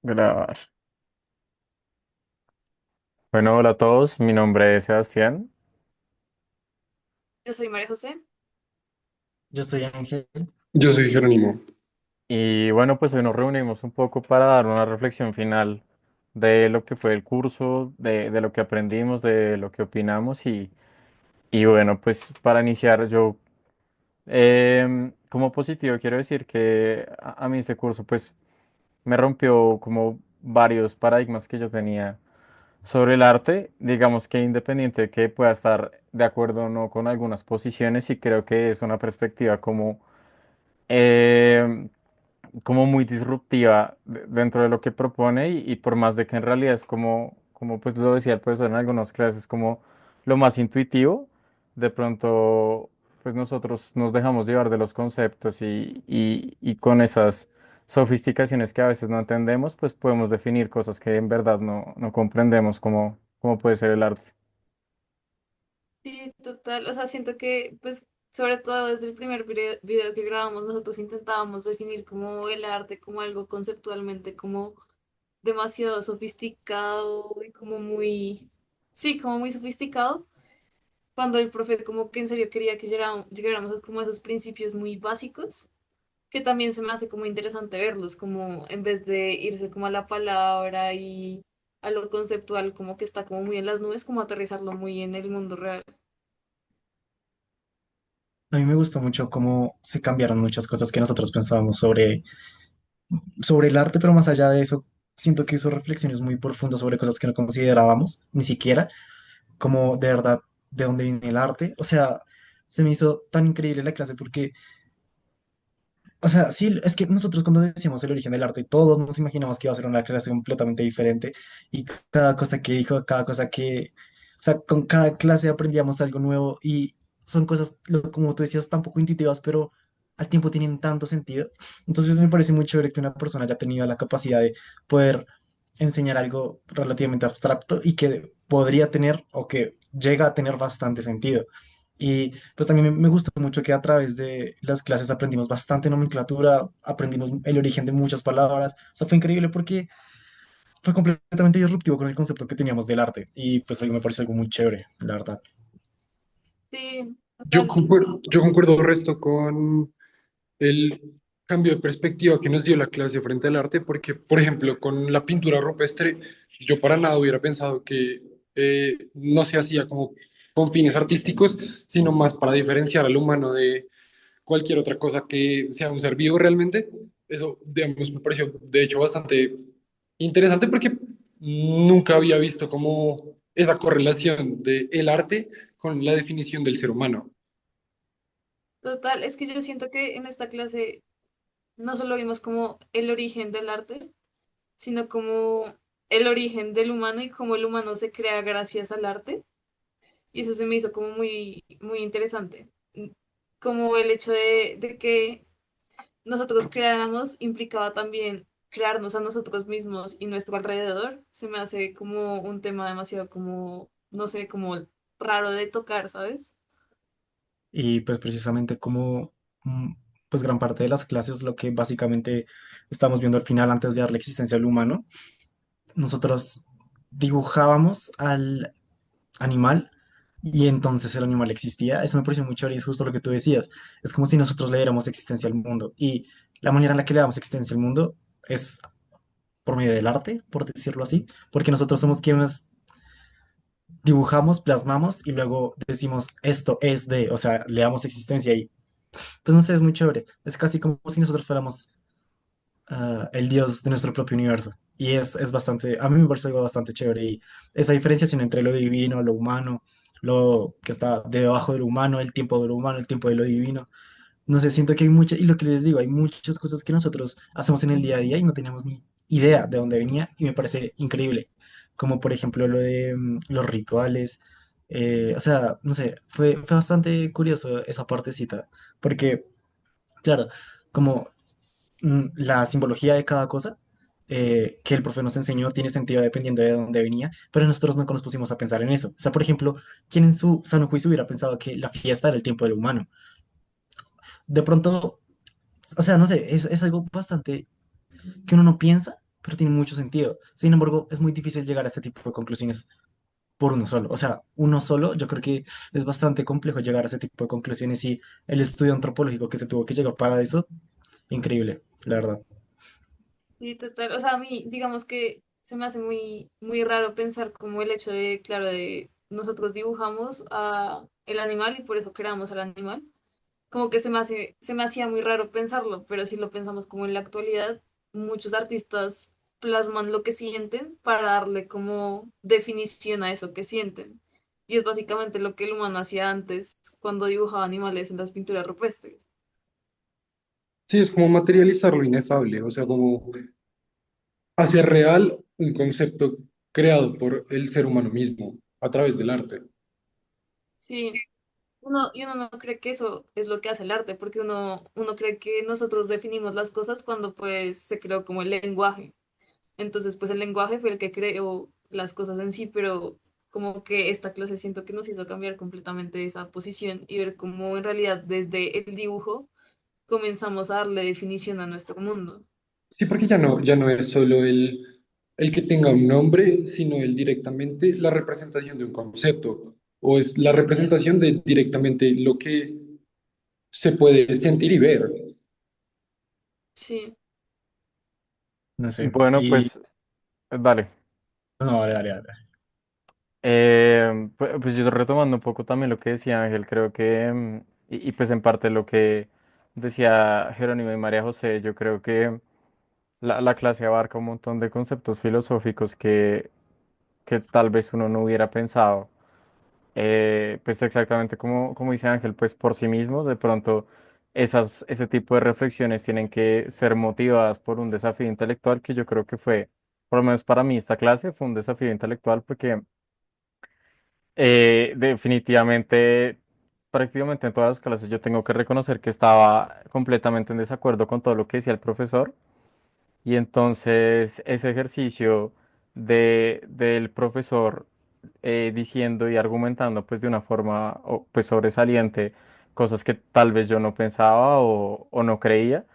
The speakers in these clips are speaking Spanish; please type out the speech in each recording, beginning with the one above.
Grabar. Bueno, hola a todos, mi nombre es Sebastián Yo soy María José. Yo soy Ángel. Yo soy Jerónimo. y bueno, pues hoy nos reunimos un poco para dar una reflexión final de lo que fue el curso, de lo que aprendimos, de lo que opinamos y bueno, pues para iniciar yo como positivo quiero decir que a mí este curso pues me rompió como varios paradigmas que yo tenía sobre el arte, digamos que independiente de que pueda estar de acuerdo o no con algunas posiciones, y creo que es una perspectiva eh, como muy disruptiva dentro de lo que propone y por más de que en realidad es como pues lo decía el profesor en algunas clases, como lo más intuitivo, de pronto pues nosotros nos dejamos llevar de los conceptos y con esas sofisticaciones que a veces no entendemos, pues podemos definir cosas que en verdad no comprendemos como puede ser el arte. Sí, total. O sea, siento que, pues, sobre todo desde el primer video que grabamos, nosotros intentábamos definir como el arte como algo conceptualmente como demasiado sofisticado y como muy, sí, como muy sofisticado. Cuando el profe como que en serio quería que llegáramos a como esos principios muy básicos, que también se me hace como interesante verlos, como en vez de irse como a la palabra y a lo conceptual, como que está como muy en las nubes, como aterrizarlo muy en el mundo real. A mí me gustó mucho cómo se cambiaron muchas cosas que nosotros pensábamos sobre el arte, pero más allá de eso, siento que hizo reflexiones muy profundas sobre cosas que no considerábamos, ni siquiera, como de verdad, de dónde viene el arte. O sea, se me hizo tan increíble la clase porque, o sea, sí, es que nosotros cuando decíamos el origen del arte, todos nos imaginamos que iba a ser una clase completamente diferente y cada cosa que dijo, cada cosa que, o sea, con cada clase aprendíamos algo nuevo y son cosas, como tú decías, tan poco intuitivas, pero al tiempo tienen tanto sentido. Entonces me parece muy chévere que una persona haya tenido la capacidad de poder enseñar algo relativamente abstracto y que podría tener o que llega a tener bastante sentido. Y pues también me gustó mucho que a través de las clases aprendimos bastante nomenclatura, aprendimos el origen de muchas palabras. O sea, fue increíble porque fue completamente disruptivo con el concepto que teníamos del arte. Y pues algo me pareció algo muy chévere, la verdad. Sí, Yo total. concuerdo, yo concuerdo el resto con el cambio de perspectiva que nos dio la clase frente al arte, porque, por ejemplo, con la pintura rupestre, yo para nada hubiera pensado que no se hacía como con fines artísticos, sino más para diferenciar al humano de cualquier otra cosa que sea un ser vivo realmente. Eso, digamos, me pareció, de hecho, bastante interesante porque nunca había visto como esa correlación de el arte con la definición del ser humano. Total, es que yo siento que en esta clase no solo vimos como el origen del arte, sino como el origen del humano y cómo el humano se crea gracias al arte. Y eso se me hizo como muy, muy interesante. Como el hecho de que nosotros creáramos implicaba también crearnos a nosotros mismos y nuestro alrededor. Se me hace como un tema demasiado como, no sé, como raro de tocar, ¿sabes? Y pues precisamente como pues gran parte de las clases, lo que básicamente estamos viendo al final antes de darle existencia al humano, nosotros dibujábamos al animal y entonces el animal existía. Eso me pareció muy chévere y es justo lo que tú decías. Es como si nosotros le diéramos existencia al mundo y la manera en la que le damos existencia al mundo es por medio del arte, por decirlo así, porque nosotros somos quienes dibujamos, plasmamos y luego decimos esto es de, o sea, le damos existencia y pues no sé, es muy chévere. Es casi como si nosotros fuéramos el dios de nuestro propio universo. Y es bastante, a mí me parece algo bastante chévere. Y esa diferenciación entre lo divino, lo humano, lo que está debajo de lo humano, el tiempo de lo humano, el tiempo de lo divino. No sé, siento que hay muchas, y lo que les digo, hay muchas cosas que nosotros hacemos en el día a día y no tenemos ni idea de dónde venía y me parece increíble. Como por ejemplo lo de los rituales. O sea, no sé, fue bastante curioso esa partecita, porque, claro, como la simbología de cada cosa que el profe nos enseñó tiene sentido dependiendo de dónde venía, pero nosotros nunca nos pusimos a pensar en eso. O sea, por ejemplo, ¿quién en su sano juicio hubiera pensado que la fiesta era el tiempo del humano? De pronto, o sea, no sé, es algo bastante que uno no piensa, pero tiene mucho sentido. Sin embargo, es muy difícil llegar a este tipo de conclusiones por uno solo. O sea, uno solo, yo creo que es bastante complejo llegar a ese tipo de conclusiones y el estudio antropológico que se tuvo que llegar para eso, increíble, la verdad. Sí, total. O sea, a mí, digamos que se me hace muy, muy raro pensar como el hecho de, claro, de nosotros dibujamos a el animal y por eso creamos al animal. Como que se me hacía muy raro pensarlo, pero si lo pensamos como en la actualidad, muchos artistas plasman lo que sienten para darle como definición a eso que sienten. Y es básicamente lo que el humano hacía antes cuando dibujaba animales en las pinturas rupestres. Sí, es como materializar lo inefable, o sea, como hacer real un concepto creado por el ser humano mismo a través del arte. Sí, y uno no cree que eso es lo que hace el arte, porque uno cree que nosotros definimos las cosas cuando pues se creó como el lenguaje. Entonces, pues el lenguaje fue el que creó las cosas en sí, pero como que esta clase siento que nos hizo cambiar completamente esa posición y ver cómo en realidad desde el dibujo comenzamos a darle definición a nuestro mundo. Sí, porque ya no es solo el que tenga un nombre, sino el directamente la representación de un concepto, o es la Sí, representación de directamente lo que se puede sentir y ver. sí. No sé. Bueno, Y pues dale. no, dale, dale, dale. Pues, yo retomando un poco también lo que decía Ángel, creo que, y pues en parte lo que decía Jerónimo y María José, yo creo que la clase abarca un montón de conceptos filosóficos que tal vez uno no hubiera pensado. Pues exactamente como dice Ángel, pues por sí mismo, de pronto ese tipo de reflexiones tienen que ser motivadas por un desafío intelectual que yo creo que fue, por lo menos para mí esta clase fue un desafío intelectual porque definitivamente, prácticamente en todas las clases yo tengo que reconocer que estaba completamente en desacuerdo con todo lo que decía el profesor. Y entonces ese ejercicio del profesor diciendo y argumentando pues de una forma pues sobresaliente cosas que tal vez yo no pensaba o no creía,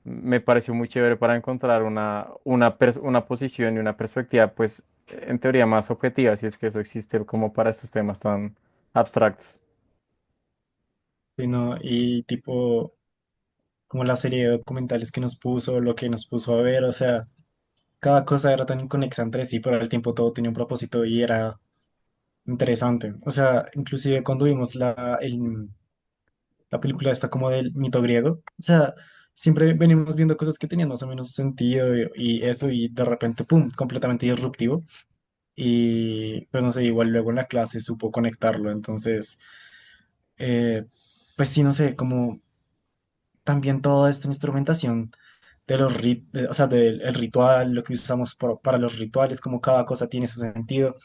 me pareció muy chévere para encontrar una posición y una perspectiva pues en teoría más objetiva, si es que eso existe como para estos temas tan abstractos. Y no, y tipo, como la serie de documentales que nos puso, lo que nos puso a ver, o sea, cada cosa era tan inconexa entre sí, pero al tiempo todo tenía un propósito y era interesante. O sea, inclusive cuando vimos la película esta como del mito griego, o sea, siempre venimos viendo cosas que tenían más o menos sentido y eso, y de repente, ¡pum!, completamente disruptivo. Y pues no sé, igual luego en la clase supo conectarlo, entonces, eh, pues sí, no sé, como también toda esta instrumentación de o sea, del el ritual, lo que usamos para los rituales, como cada cosa tiene su sentido.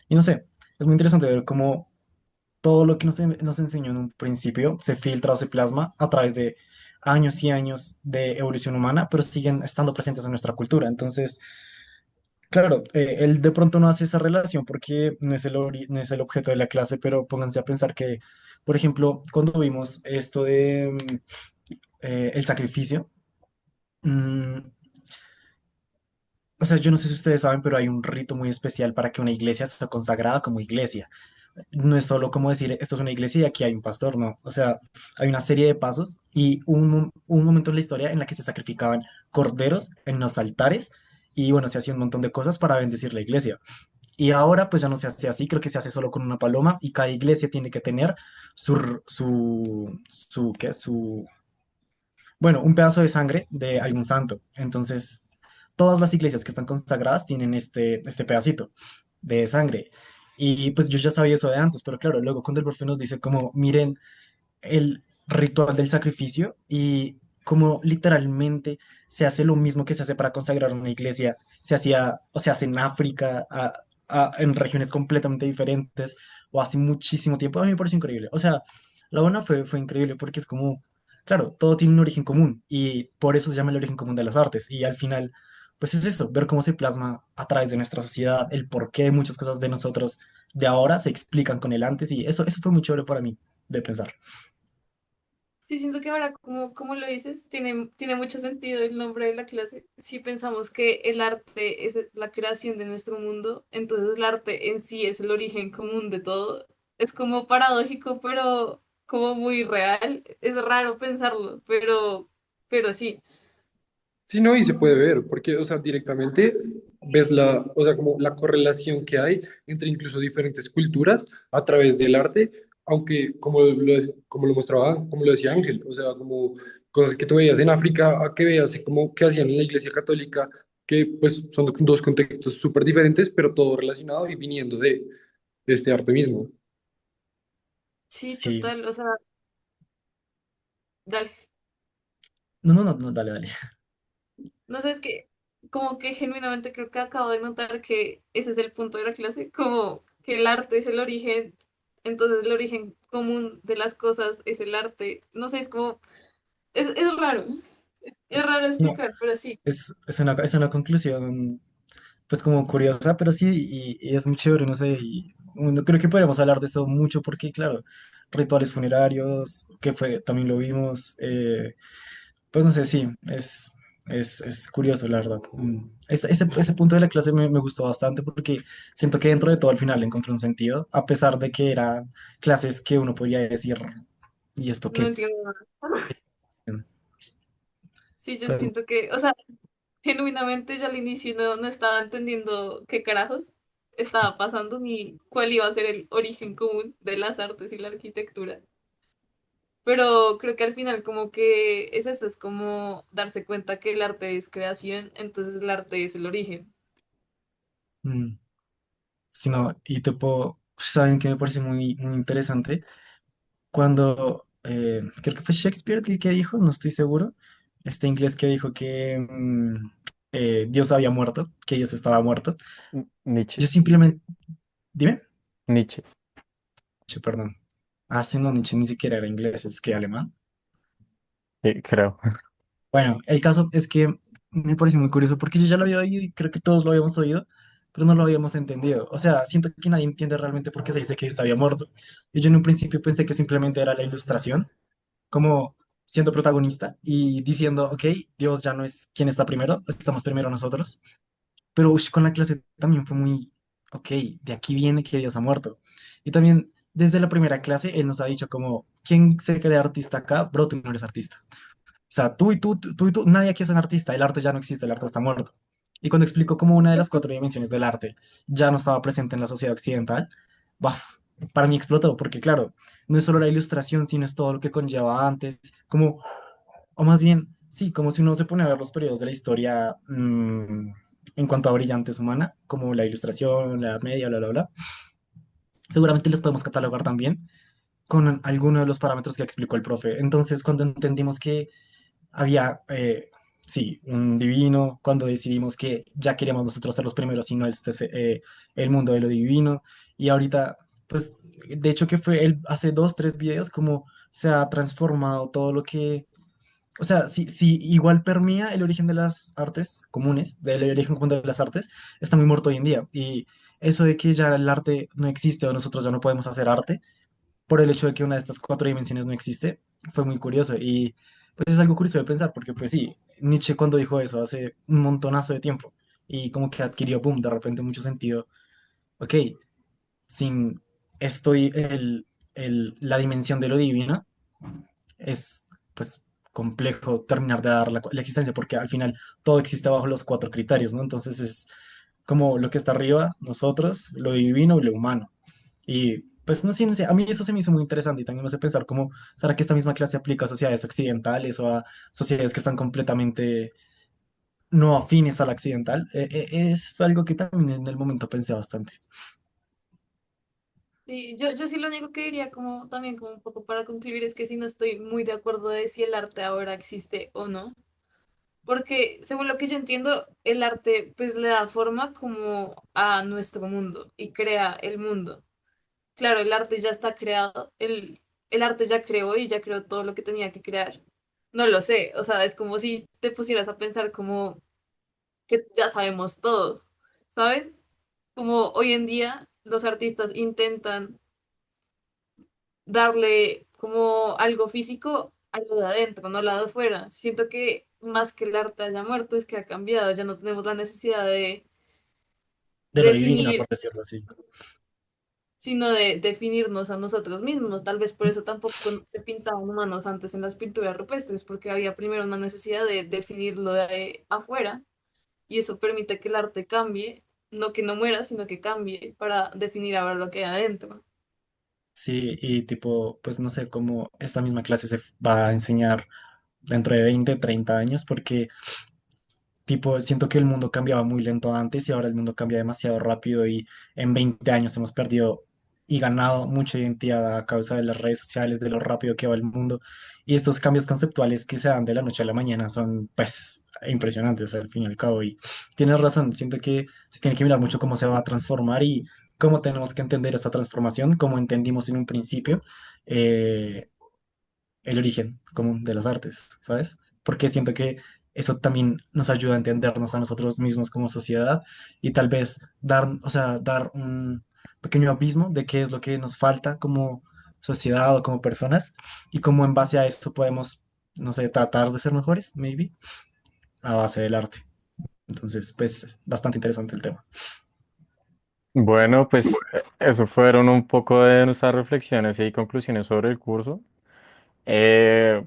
Y no sé, es muy interesante ver cómo todo lo que nos enseñó en un principio se filtra o se plasma a través de años y años de evolución humana, pero siguen estando presentes en nuestra cultura. Entonces, claro, él de pronto no hace esa relación porque no es el objeto de la clase, pero pónganse a pensar que, por ejemplo, cuando vimos esto de el sacrificio, mm, o sea, yo no sé si ustedes saben, pero hay un rito muy especial para que una iglesia sea consagrada como iglesia. No es solo como decir, esto es una iglesia y aquí hay un pastor, no. O sea, hay una serie de pasos y un momento en la historia en la que se sacrificaban corderos en los altares y bueno, se hacía un montón de cosas para bendecir la iglesia. Y ahora pues ya no se hace así, creo que se hace solo con una paloma y cada iglesia tiene que tener ¿qué? Bueno, un pedazo de sangre de algún santo. Entonces, todas las iglesias que están consagradas tienen este pedacito de sangre. Y pues yo ya sabía eso de antes, pero claro, luego cuando el profe nos dice como, miren el ritual del sacrificio y como literalmente se hace lo mismo que se hace para consagrar una iglesia, se hacía o se hace en África, en regiones completamente diferentes, o hace muchísimo tiempo, a mí me parece increíble. O sea, la buena fue increíble porque es como, claro, todo tiene un origen común y por eso se llama el origen común de las artes. Y al final, pues es eso, ver cómo se plasma a través de nuestra sociedad, el porqué de muchas cosas de nosotros de ahora se explican con el antes y eso fue muy chévere para mí de pensar. Sí, siento que ahora, como lo dices, tiene mucho sentido el nombre de la clase. Si pensamos que el arte es la creación de nuestro mundo, entonces el arte en sí es el origen común de todo. Es como paradójico, pero como muy real. Es raro pensarlo, pero sí. Sí, no, y se puede ver, porque, o sea, directamente ves o sea, como la correlación que hay entre incluso diferentes culturas a través del arte, aunque como lo mostraba, como lo decía Ángel, o sea, como cosas que tú veías en África, a que veías como que hacían en la Iglesia Católica, que pues son dos contextos súper diferentes, pero todo relacionado y viniendo de este arte mismo. Sí, Sí. total. O sea, dale. No, no, no, no, dale, dale. No sé, es que como que genuinamente creo que acabo de notar que ese es el punto de la clase, como que el arte es el origen, entonces el origen común de las cosas es el arte. No sé, es como, es raro, es raro No, explicar, pero sí, es una conclusión, pues como curiosa, pero sí, y es muy chévere, no sé, y creo que podemos hablar de eso mucho porque, claro, rituales funerarios, que fue, también lo vimos, pues no sé, sí, es curioso, la verdad. Ese punto de la clase me gustó bastante porque siento que dentro de todo al final le encontré un sentido, a pesar de que eran clases que uno podría decir, ¿y esto no qué? entiendo nada. Sí, yo Entonces, siento que, o sea, genuinamente yo al inicio no estaba entendiendo qué carajos estaba pasando ni cuál iba a ser el origen común de las artes y la arquitectura. Pero creo que al final como que es esto, es como darse cuenta que el arte es creación, entonces el arte es el origen. mm, sí, no, y te puedo, ¿saben qué me parece muy interesante? Cuando, creo que fue Shakespeare el que dijo, no estoy seguro, este inglés que dijo que Dios había muerto, que Dios estaba muerto. Nietzsche, Yo simplemente, dime, Nietzsche. Nietzsche, perdón. Ah, sí, no, Nietzsche ni siquiera era inglés, es que alemán. Creo. Bueno, el caso es que me parece muy curioso porque yo ya lo había oído y creo que todos lo habíamos oído, pero no lo habíamos entendido. O sea, siento que nadie entiende realmente por qué se dice que Dios había muerto. Y yo en un principio pensé que simplemente era la ilustración como siendo protagonista y diciendo, ok, Dios ya no es quien está primero, estamos primero nosotros. Pero ush, con la clase también fue muy, ok, de aquí viene que Dios ha muerto. Y también desde la primera clase él nos ha dicho como, ¿quién se cree artista acá? Bro, tú no eres artista. O sea, tú y tú, nadie aquí es un artista, el arte ya no existe, el arte está muerto. Y cuando explicó cómo una de las cuatro dimensiones del arte ya no estaba presente en la sociedad occidental, ¡buf! Para mí explotó, porque claro, no es solo la ilustración, sino es todo lo que conlleva antes, como, o más bien, sí, como si uno se pone a ver los periodos de la historia en cuanto a brillantes humana, como la ilustración, la Edad Media, bla, bla, bla, seguramente los podemos catalogar también con alguno de los parámetros que explicó el profe. Entonces, cuando entendimos que había, sí, un divino, cuando decidimos que ya queríamos nosotros ser los primeros y no el mundo de lo divino. Y ahorita, pues, de hecho que fue él hace dos, tres videos, como se ha transformado todo lo que, o sea, si igual permea el origen de las artes comunes, del origen común de las artes, está muy muerto hoy en día. Y eso de que ya el arte no existe o nosotros ya no podemos hacer arte, por el hecho de que una de estas cuatro dimensiones no existe, fue muy curioso. Y pues es algo curioso de pensar, porque pues sí, Nietzsche cuando dijo eso hace un montonazo de tiempo, y como que adquirió, boom, de repente mucho sentido. Ok, sin esto y la dimensión de lo divino, es pues complejo terminar de dar la existencia, porque al final todo existe bajo los cuatro criterios, ¿no? Entonces es como lo que está arriba, nosotros, lo divino y lo humano. Y pues no sé, no sé, a mí eso se me hizo muy interesante y también me hace pensar cómo, ¿será que esta misma clase aplica a sociedades occidentales o a sociedades que están completamente no afines a la occidental? Fue algo que también en el momento pensé bastante. Sí, yo sí lo único que diría como también como un poco para concluir es que sí no estoy muy de acuerdo de si el arte ahora existe o no, porque según lo que yo entiendo, el arte pues le da forma como a nuestro mundo y crea el mundo. Claro, el arte ya está creado, el arte ya creó y ya creó todo lo que tenía que crear. No lo sé, o sea, es como si te pusieras a pensar como que ya sabemos todo, ¿saben? Como hoy en día los artistas intentan darle como algo físico a lo de adentro, no a lo de afuera. Siento que más que el arte haya muerto, es que ha cambiado, ya no tenemos la necesidad de de lo divino, definir, por decirlo así. sino de definirnos a nosotros mismos. Tal vez por eso tampoco se pintaban humanos antes en las pinturas rupestres, porque había primero una necesidad de definirlo de afuera, y eso permite que el arte cambie, no que no muera, sino que cambie para definir ahora lo que hay adentro. Sí, y tipo, pues no sé cómo esta misma clase se va a enseñar dentro de 20 30 años, porque tipo, siento que el mundo cambiaba muy lento antes y ahora el mundo cambia demasiado rápido y en 20 años hemos perdido y ganado mucha identidad a causa de las redes sociales, de lo rápido que va el mundo. Y estos cambios conceptuales que se dan de la noche a la mañana son, pues, impresionantes al fin y al cabo. Y tienes razón, siento que se tiene que mirar mucho cómo se va a transformar y cómo tenemos que entender esa transformación, como entendimos en un principio. eh, el origen común de las artes, ¿sabes? Porque siento que eso también nos ayuda a entendernos a nosotros mismos como sociedad y tal vez dar, o sea, dar un pequeño abismo de qué es lo que nos falta como sociedad o como personas y cómo en base a eso podemos, no sé, tratar de ser mejores, maybe, a base del arte. Entonces, pues, bastante interesante el tema. Bueno, pues eso fueron un poco de nuestras reflexiones y conclusiones sobre el curso.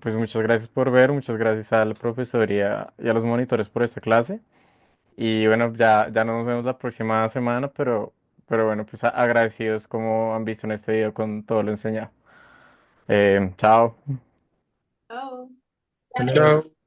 Pues muchas gracias por ver, muchas gracias al profesor y a los monitores por esta clase. Y bueno, ya nos vemos la próxima semana, pero bueno, pues agradecidos como han visto en este video con todo lo enseñado. Chao. Chao. Hasta luego. Chao.